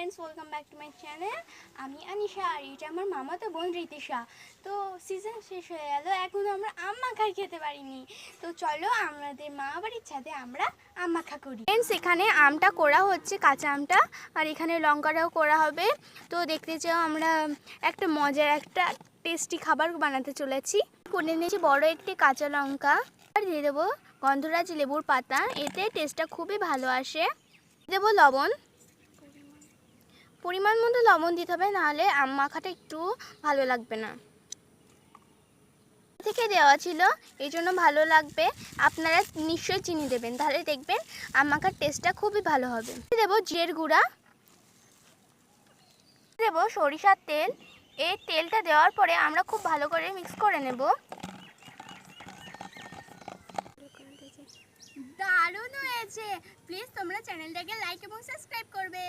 Friends, welcome back to my channel. আমি আনিশা আর এটা আমার মামাতো বোন রিতিশা। তো সিজন শেষ হয়ে গেল, এখনও আমরা আম মাখা খেতে পারিনি। তো চলো আমাদের মা বাড়ির ছাদে আমরা আম মাখা করি। ফ্রেন্ডস, এখানে আমটা কোড়া হচ্ছে, কাঁচা আমটা, আর এখানে লঙ্কাটাও কোড়া হবে। তো দেখতে চাও আমরা একটা মজার একটা টেস্টি খাবার বানাতে চলেছি। করে নিয়েছি বড় একটি কাঁচা লঙ্কা, আর দিয়ে দেবো গন্ধরাজ লেবুর পাতা, এতে টেস্টটা খুবই ভালো আসে। দেবো লবণ, পরিমাণ মতো লবণ দিতে হবে, নাহলে আম মাখাটা একটু ভালো লাগবে না। থেকে দেওয়া ছিল এই জন্য ভালো লাগবে, আপনারা নিশ্চয়ই চিনি দেবেন, তাহলে দেখবেন আম মাখার টেস্টটা খুবই ভালো হবে। দেবো জিরের গুঁড়া, দেবো সরিষার তেল। এই তেলটা দেওয়ার পরে আমরা খুব ভালো করে মিক্স করে নেব। দারুণ হয়েছে, প্লিজ তোমরা চ্যানেলটাকে লাইক এবং সাবস্ক্রাইব করবে।